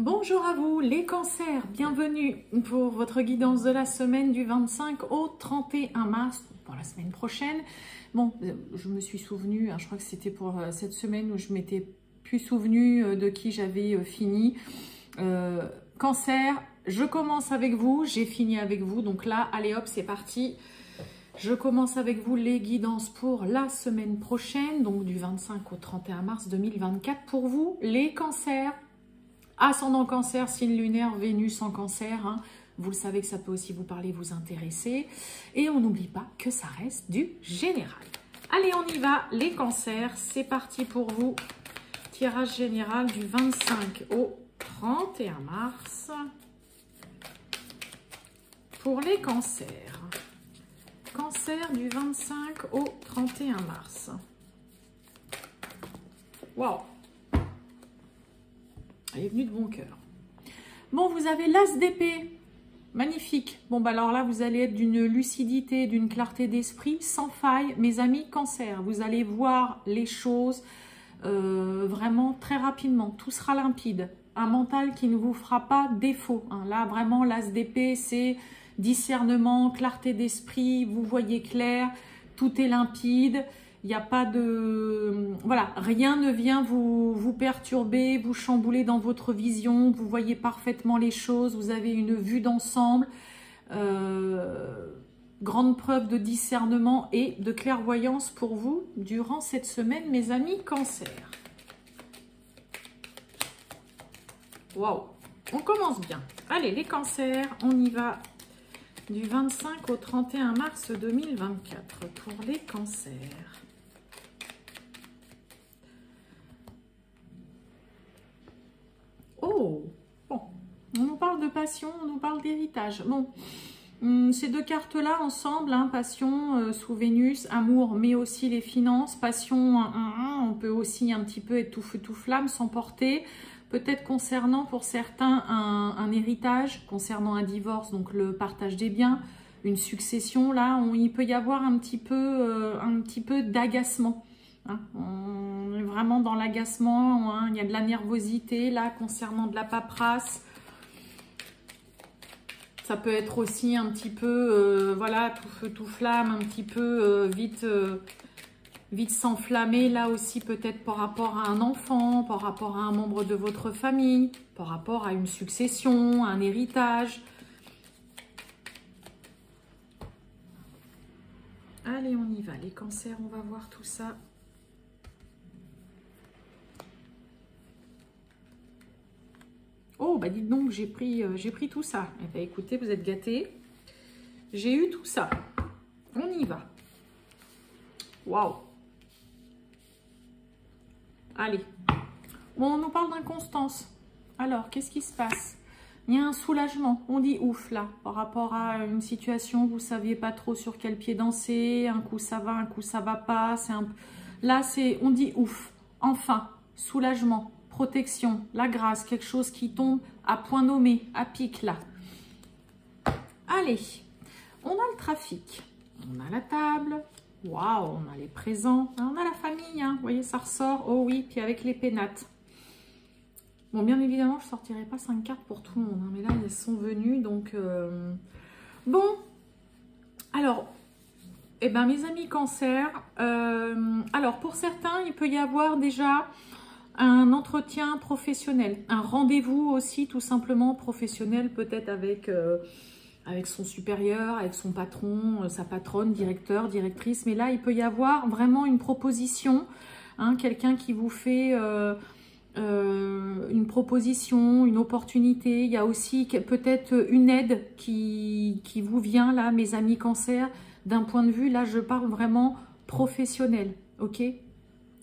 Bonjour à vous les cancers, bienvenue pour votre guidance de la semaine du 25 au 31 mars, pour la semaine prochaine. Bon, je me suis souvenu, je crois que c'était pour cette semaine où je m'étais plus souvenu de qui j'avais fini. Cancer, je commence avec vous, j'ai fini avec vous, donc là, allez hop, c'est parti. Je commence avec vous les guidances pour la semaine prochaine, donc du 25 au 31 mars 2024 pour vous, les cancers. Ascendant cancer, signe lunaire, Vénus en cancer, vous le savez que ça peut aussi vous parler, vous intéresser. Et on n'oublie pas que ça reste du général. Allez, on y va, les cancers, c'est parti pour vous. Tirage général du 25 au 31 mars. Pour les cancers. Cancer du 25 au 31 mars. Waouh! Elle est venue de bon cœur. Bon, vous avez l'as d'épée. Magnifique. Bon, bah alors là, vous allez être d'une lucidité, d'une clarté d'esprit sans faille. Mes amis cancer, vous allez voir les choses vraiment très rapidement. Tout sera limpide. Un mental qui ne vous fera pas défaut. Là, vraiment, l'as d'épée, c'est discernement, clarté d'esprit. Vous voyez clair. Tout est limpide. Il n'y a pas de... Voilà, rien ne vient vous perturber, vous chambouler dans votre vision. Vous voyez parfaitement les choses, vous avez une vue d'ensemble. Grande preuve de discernement et de clairvoyance pour vous durant cette semaine, mes amis cancer. Waouh, on commence bien. Allez, les cancers, on y va du 25 au 31 mars 2024 pour les cancers. Oh, bon, on nous parle de passion, on nous parle d'héritage. Bon, ces deux cartes-là ensemble, passion sous Vénus, amour, mais aussi les finances. Passion, on peut aussi un petit peu être tout feu, tout flamme, s'emporter. Peut-être concernant pour certains un héritage, concernant un divorce, donc le partage des biens, une succession. Là, il peut y avoir un petit peu d'agacement. On est vraiment dans l'agacement, il y a de la nervosité là concernant de la paperasse. Ça peut être aussi un petit peu, voilà, tout feu, tout flamme, un petit peu vite s'enflammer là aussi peut-être par rapport à un enfant, par rapport à un membre de votre famille, par rapport à une succession, un héritage. Allez, on y va, les cancers, on va voir tout ça. Oh, bah dites donc, j'ai pris tout ça. Eh bien, écoutez, vous êtes gâtés. J'ai eu tout ça. On y va. Waouh. Allez. Bon, on nous parle d'inconstance. Alors, qu'est-ce qui se passe? Il y a un soulagement. On dit ouf, là, par rapport à une situation, vous ne saviez pas trop sur quel pied danser. Un coup, ça va, un coup, ça va pas. Là, on dit ouf. Enfin, soulagement. Protection, la grâce, quelque chose qui tombe à point nommé, à pic là. Allez, on a le trafic, on a la table, waouh, on a les présents, on a la famille, vous voyez ça ressort, oh oui, puis avec les pénates. Bon, bien évidemment, je ne sortirai pas 5 cartes pour tout le monde, mais là, elles sont venues, donc... Bon, alors... Eh bien, mes amis cancer, alors pour certains, il peut y avoir déjà un entretien professionnel, un rendez-vous aussi tout simplement professionnel, peut-être avec son supérieur, avec son patron, sa patronne, directeur, directrice. Mais là, il peut y avoir vraiment une proposition, quelqu'un qui vous fait une proposition, une opportunité. Il y a aussi peut-être une aide qui vous vient là, mes amis cancer, d'un point de vue, là, je parle vraiment professionnel, ok?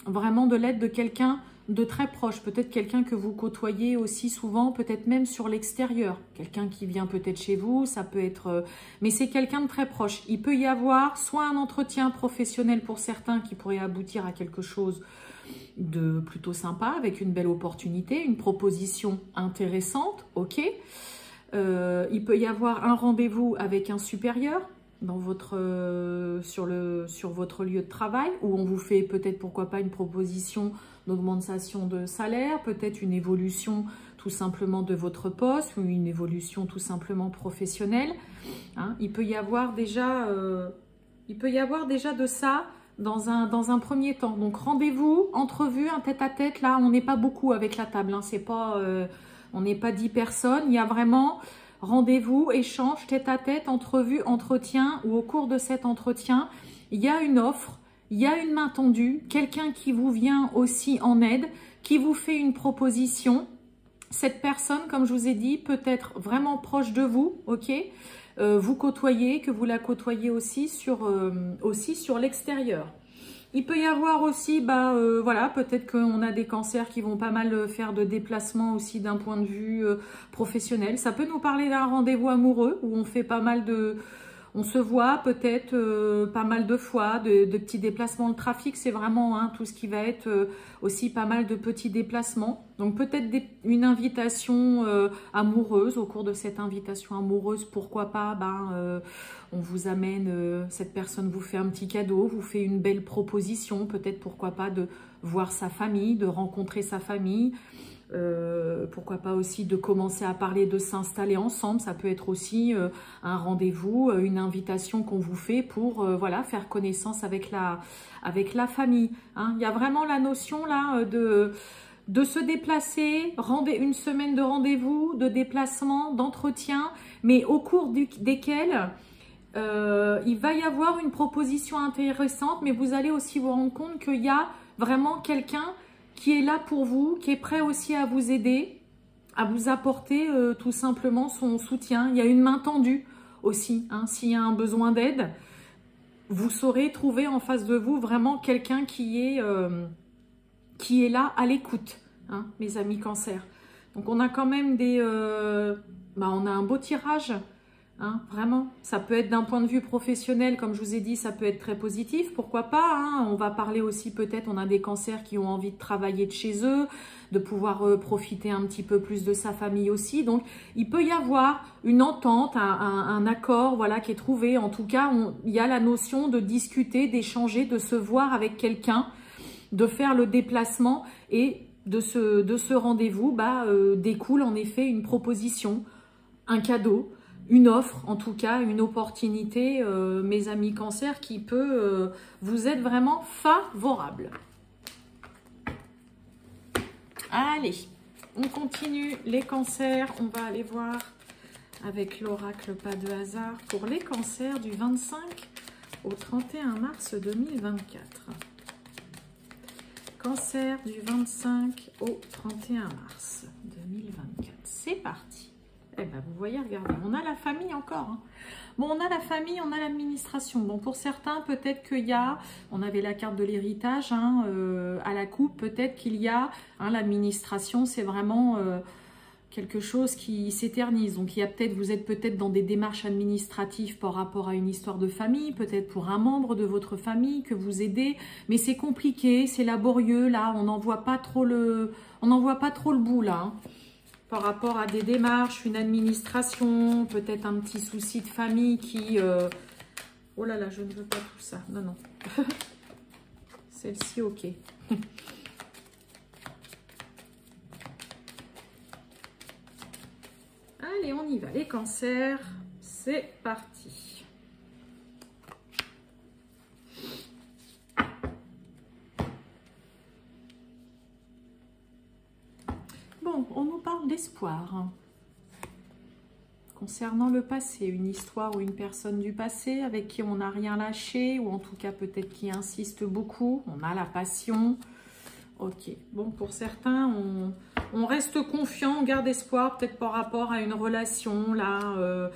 Vraiment de l'aide de quelqu'un de très proche, peut-être quelqu'un que vous côtoyez aussi souvent, peut-être même sur l'extérieur, quelqu'un qui vient peut-être chez vous, ça peut être... mais c'est quelqu'un de très proche. Il peut y avoir soit un entretien professionnel pour certains qui pourrait aboutir à quelque chose de plutôt sympa, avec une belle opportunité, une proposition intéressante, ok. Il peut y avoir un rendez-vous avec un supérieur, dans sur votre lieu de travail, où on vous fait peut-être, pourquoi pas, une proposition d'augmentation de salaire, peut-être une évolution tout simplement de votre poste ou une évolution tout simplement professionnelle. Hein. Il peut y avoir déjà de ça dans un premier temps. Donc rendez-vous, entrevue, un tête-à-tête. Là, on n'est pas beaucoup avec la table. Hein. C'est pas, on n'est pas 10 personnes. Il y a vraiment rendez-vous, échange, tête-à-tête, entrevue, entretien. Ou au cours de cet entretien, il y a une offre, il y a une main tendue, quelqu'un qui vous vient aussi en aide, qui vous fait une proposition. Cette personne, comme je vous ai dit, peut être vraiment proche de vous, ok, vous côtoyez, que vous la côtoyez aussi sur l'extérieur. Il peut y avoir aussi, voilà, peut-être qu'on a des cancers qui vont pas mal faire de déplacements aussi d'un point de vue professionnel. Ça peut nous parler d'un rendez-vous amoureux où on fait pas mal de... On se voit peut-être pas mal de fois, de petits déplacements. Le trafic, c'est vraiment tout ce qui va être aussi pas mal de petits déplacements. Donc peut-être une invitation amoureuse. Au cours de cette invitation amoureuse, pourquoi pas, on vous amène, cette personne vous fait un petit cadeau, vous fait une belle proposition. Peut-être pourquoi pas de voir sa famille, de rencontrer sa famille. Pourquoi pas aussi de commencer à parler de s'installer ensemble. Ça peut être aussi un rendez-vous, une invitation qu'on vous fait pour voilà, faire connaissance avec la famille. Hein. Il y a vraiment la notion là de se déplacer, une semaine de rendez-vous, de déplacement, d'entretien, mais au cours desquels il va y avoir une proposition intéressante, mais vous allez aussi vous rendre compte qu'il y a vraiment quelqu'un qui est là pour vous, qui est prêt aussi à vous aider, à vous apporter tout simplement son soutien. Il y a une main tendue aussi. Hein. S'il y a un besoin d'aide, vous saurez trouver en face de vous vraiment quelqu'un qui est là à l'écoute, hein, mes amis cancer. Donc on a quand même on a un beau tirage. Hein, vraiment, ça peut être d'un point de vue professionnel, comme je vous ai dit, ça peut être très positif, pourquoi pas, hein. On va parler aussi peut-être, on a des cancers qui ont envie de travailler de chez eux, de pouvoir profiter un petit peu plus de sa famille aussi, donc il peut y avoir une entente, un accord, voilà, qui est trouvé. En tout cas, il y a la notion de discuter, d'échanger, de se voir avec quelqu'un, de faire le déplacement, et de ce rendez-vous découle en effet une proposition, un cadeau, une offre, en tout cas, une opportunité, mes amis cancer, qui peut vous être vraiment favorable. Allez, on continue les cancers. On va aller voir avec l'oracle pas de hasard pour les cancers du 25 au 31 mars 2024. Cancer du 25 au 31 mars 2024. C'est parti. Eh ben, vous voyez, regardez, on a la famille encore. Hein. Bon, on a la famille, on a l'administration. Bon, pour certains, peut-être qu'il y a, on avait la carte de l'héritage à la coupe, peut-être qu'il y a, l'administration, c'est vraiment quelque chose qui s'éternise. Donc, il y a peut-être, vous êtes peut-être dans des démarches administratives par rapport à une histoire de famille, peut-être pour un membre de votre famille que vous aidez, mais c'est compliqué, c'est laborieux, là, on n'en voit pas trop le bout, là. Hein. Par rapport à des démarches, une administration, peut-être un petit souci de famille qui... Oh là là, je ne veux pas tout ça. Non, non. Celle-ci, ok. Allez, on y va. Les cancers, c'est parti. Bon, on nous parle d'espoir. Concernant le passé, une histoire ou une personne du passé avec qui on n'a rien lâché, ou en tout cas peut-être qui insiste beaucoup. On a la passion. Ok, bon, pour certains, on reste confiant, on garde espoir, peut-être par rapport à une relation là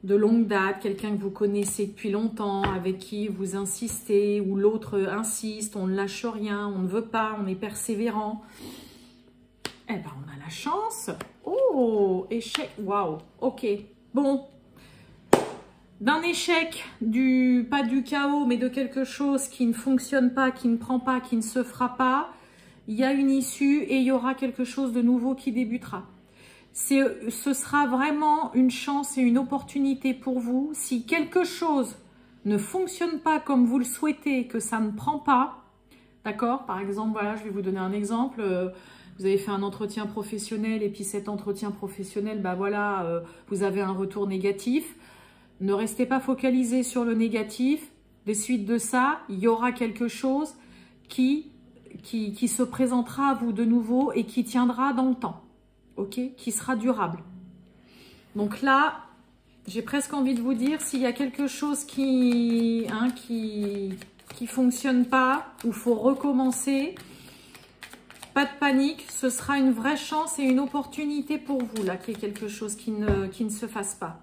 de longue date, quelqu'un que vous connaissez depuis longtemps, avec qui vous insistez, ou l'autre insiste, on ne lâche rien, on ne veut pas, on est persévérant. Eh ben, on a la chance. Oh, échec. Waouh. Ok. Bon. D'un échec, pas du chaos, mais de quelque chose qui ne fonctionne pas, qui ne prend pas, qui ne se fera pas, il y a une issue et il y aura quelque chose de nouveau qui débutera. Ce sera vraiment une chance et une opportunité pour vous. Si quelque chose ne fonctionne pas comme vous le souhaitez, que ça ne prend pas, d'accord? Par exemple, voilà, je vais vous donner un exemple. vous avez fait un entretien professionnel et puis cet entretien professionnel, bah voilà, vous avez un retour négatif. Ne restez pas focalisé sur le négatif. Des suites de ça, il y aura quelque chose qui se présentera à vous de nouveau et qui tiendra dans le temps, ok, qui sera durable. Donc là, j'ai presque envie de vous dire, s'il y a quelque chose qui fonctionne pas, ou faut recommencer, pas de panique, ce sera une vraie chance et une opportunité pour vous, là, qu'il y ait quelque chose qui ne se fasse pas.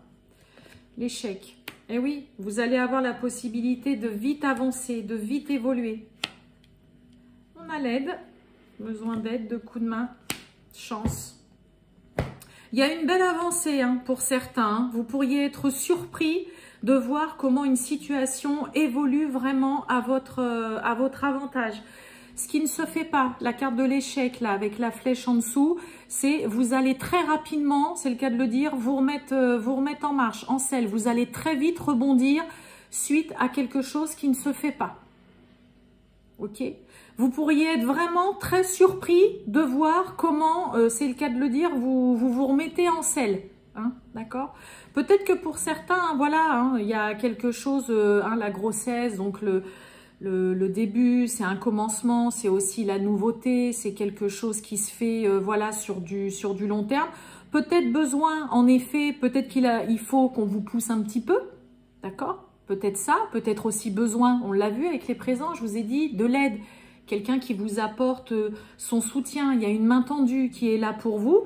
L'échec. Eh oui, vous allez avoir la possibilité de vite avancer, de vite évoluer. On a l'aide, besoin d'aide, de coups de main, chance. Il y a une belle avancée hein, pour certains. Hein. Vous pourriez être surpris de voir comment une situation évolue vraiment à votre avantage. Ce qui ne se fait pas, la carte de l'échec là avec la flèche en dessous, c'est vous allez très rapidement, c'est le cas de le dire, vous remettre en marche, en selle. Vous allez très vite rebondir suite à quelque chose qui ne se fait pas. Ok ? Vous pourriez être vraiment très surpris de voir comment, c'est le cas de le dire, vous remettez en selle. Hein, d'accord ? Peut-être que pour certains, voilà, hein, il y a quelque chose, la grossesse, donc le début, c'est un commencement, c'est aussi la nouveauté, c'est quelque chose qui se fait voilà, sur du long terme. Peut-être besoin, en effet, peut-être il faut qu'on vous pousse un petit peu, d'accord ? Peut-être ça, peut-être aussi besoin, on l'a vu avec les présents, je vous ai dit, de l'aide. Quelqu'un qui vous apporte son soutien, il y a une main tendue qui est là pour vous.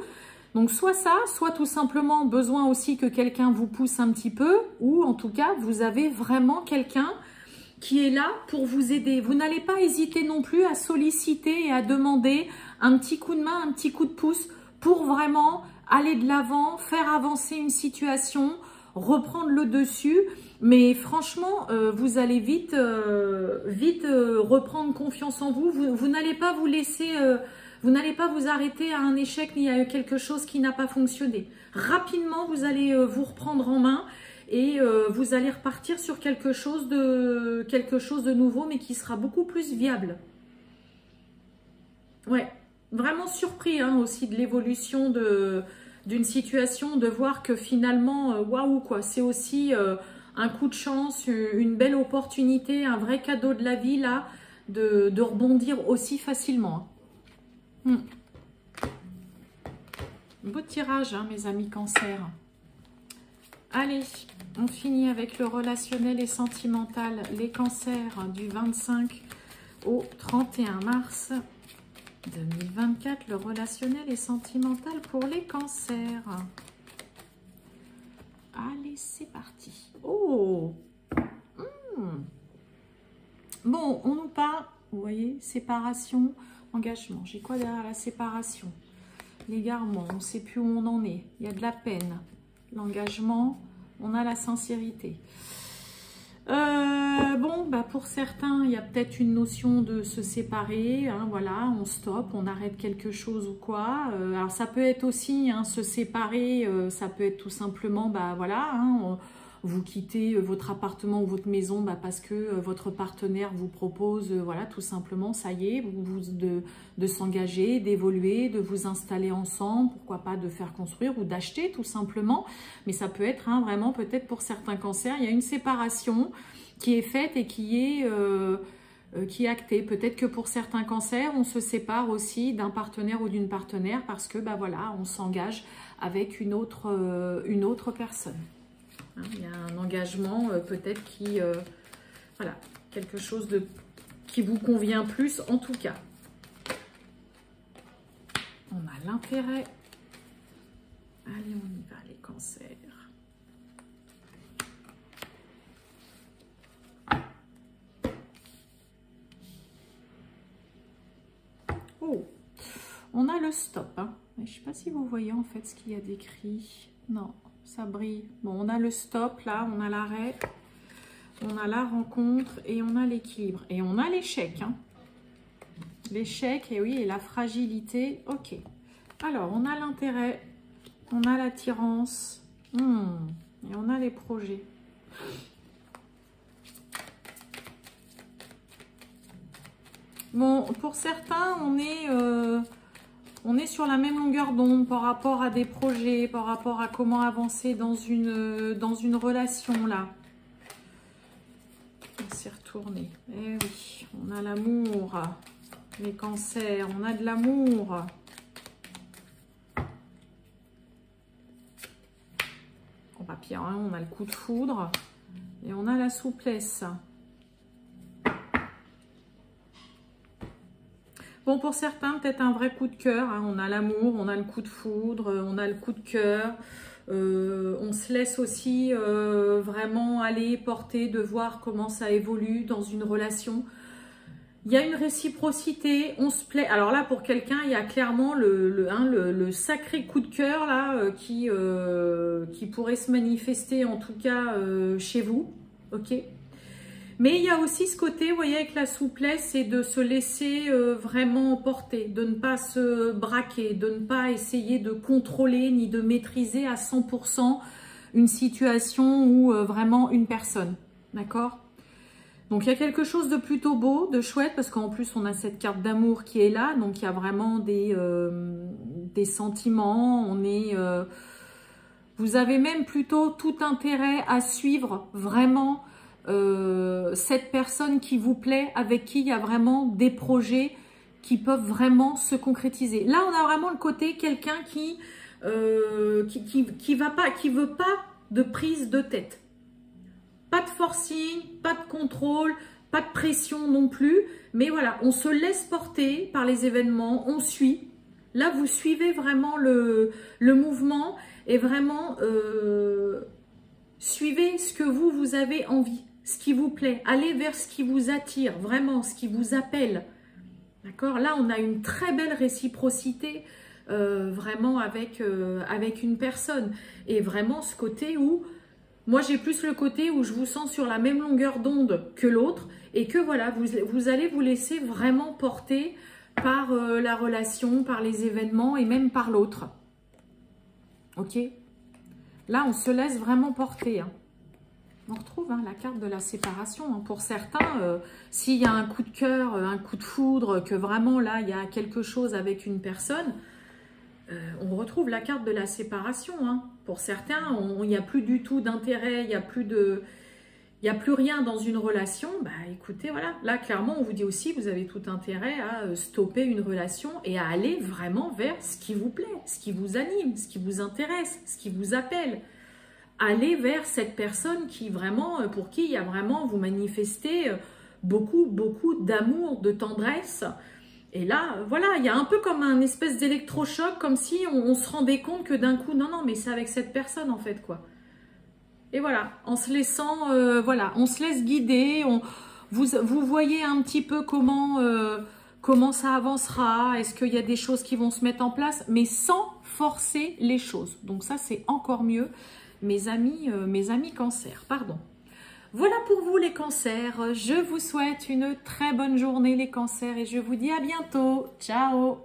Donc soit ça, soit tout simplement besoin aussi que quelqu'un vous pousse un petit peu, ou en tout cas, vous avez vraiment quelqu'un qui est là pour vous aider. Vous n'allez pas hésiter non plus à solliciter et à demander un petit coup de main, un petit coup de pouce pour vraiment aller de l'avant, faire avancer une situation, reprendre le dessus. Mais franchement, vous allez vite reprendre confiance en vous. Vous n'allez pas vous laisser, vous n'allez pas vous arrêter à un échec ni à quelque chose qui n'a pas fonctionné. Rapidement, vous allez vous reprendre en main. Et vous allez repartir sur quelque chose de nouveau, mais qui sera beaucoup plus viable. Ouais, vraiment surpris hein, aussi de l'évolution d'une situation, de voir que finalement, waouh quoi, c'est aussi un coup de chance, une belle opportunité, un vrai cadeau de la vie là, de rebondir aussi facilement. Beau tirage, hein, mes amis Cancer. Allez, on finit avec le relationnel et sentimental. Les cancers du 25 au 31 mars 2024. Le relationnel et sentimental pour les cancers. Allez, c'est parti. Oh Bon, on nous parle, vous voyez, séparation, engagement. J'ai quoi derrière la séparation? L'égarement, on ne sait plus où on en est. Il y a de la peine. L'engagement, on a la sincérité. Bon, bah pour certains, il y a peut-être une notion de se séparer. Hein, voilà, on stoppe, on arrête quelque chose ou quoi. Alors ça peut être aussi hein, se séparer. Ça peut être tout simplement, bah voilà, hein, vous quittez votre appartement ou votre maison bah, parce que votre partenaire vous propose, voilà, tout simplement, ça y est, de s'engager, d'évoluer, de vous installer ensemble, pourquoi pas de faire construire ou d'acheter tout simplement. Mais ça peut être hein, vraiment peut-être pour certains cancers, il y a une séparation qui est faite et qui est actée. Peut-être que pour certains cancers, on se sépare aussi d'un partenaire ou d'une partenaire parce que bah, voilà, on s'engage avec une autre personne. Il y a un engagement peut-être qui, voilà, quelque chose qui vous convient plus en tout cas. On a l'intérêt. Allez, on y va les cancers. Oh, on a le stop. Hein. Je ne sais pas si vous voyez en fait ce qu'il y a d'écrit. Non. Ça brille. Bon, on a le stop là, on a l'arrêt, on a la rencontre et on a l'équilibre. Et on a l'échec. Hein. L'échec, et oui, et la fragilité. Ok. Alors, on a l'intérêt, on a l'attirance, et on a les projets. Bon, pour certains, on est On est sur la même longueur d'onde par rapport à des projets, par rapport à comment avancer dans une relation, là. On s'est retourné. Eh oui, on a l'amour. Les cancers, on a de l'amour. En papier, hein, on a le coup de foudre. Et on a la souplesse. Bon, pour certains, peut-être un vrai coup de cœur. Hein. On a l'amour, on a le coup de foudre, on a le coup de cœur. On se laisse aussi vraiment aller porter, de voir comment ça évolue dans une relation. Il y a une réciprocité, on se plaît. Alors là, pour quelqu'un, il y a clairement le sacré coup de cœur là qui pourrait se manifester, en tout cas chez vous. Ok. Mais il y a aussi ce côté, vous voyez, avec la souplesse, et de se laisser vraiment emporter, de ne pas se braquer, de ne pas essayer de contrôler ni de maîtriser à 100% une situation ou vraiment une personne. D'accord ? Donc, il y a quelque chose de plutôt beau, de chouette, parce qu'en plus, on a cette carte d'amour qui est là. Donc, il y a vraiment des sentiments. Vous avez même plutôt tout intérêt à suivre vraiment cette personne qui vous plaît, avec qui il y a vraiment des projets qui peuvent vraiment se concrétiser. Là, on a vraiment le côté quelqu'un qui veut pas de prise de tête. Pas de forcing, pas de contrôle, pas de pression non plus. Mais voilà, on se laisse porter par les événements, on suit. Là, vous suivez vraiment le mouvement et vraiment suivez ce que vous avez envie, ce qui vous plaît. Allez vers ce qui vous attire, vraiment, ce qui vous appelle. D'accord? Là, on a une très belle réciprocité vraiment avec une personne. Et vraiment ce côté où... Moi, j'ai plus le côté où je vous sens sur la même longueur d'onde que l'autre et que voilà, vous allez vous laisser vraiment porter par la relation, par les événements et même par l'autre. Ok? Là, on se laisse vraiment porter. Hein. On retrouve la carte de la séparation. Hein. Pour certains, s'il y a un coup de cœur, un coup de foudre, que vraiment là, il y a quelque chose avec une personne... on retrouve la carte de la séparation. Hein. Pour certains, il n'y a plus du tout d'intérêt, il n'y a plus rien dans une relation. Bah écoutez, voilà. Là, clairement, on vous dit aussi, vous avez tout intérêt à stopper une relation et à aller vraiment vers ce qui vous plaît, ce qui vous anime, ce qui vous intéresse, ce qui vous appelle. Allez vers cette personne qui vraiment, pour qui il y a vraiment, vous manifestez beaucoup d'amour, de tendresse. Et là, voilà, il y a un peu comme un espèce d'électrochoc, comme si on se rendait compte que d'un coup, non, mais c'est avec cette personne en fait, quoi. Et voilà, en se laissant, voilà, on se laisse guider, vous voyez un petit peu comment ça avancera, est-ce qu'il y a des choses qui vont se mettre en place, mais sans forcer les choses. Donc ça, c'est encore mieux, mes amis cancer, pardon. Voilà pour vous les cancers, je vous souhaite une très bonne journée les cancers et je vous dis à bientôt, ciao.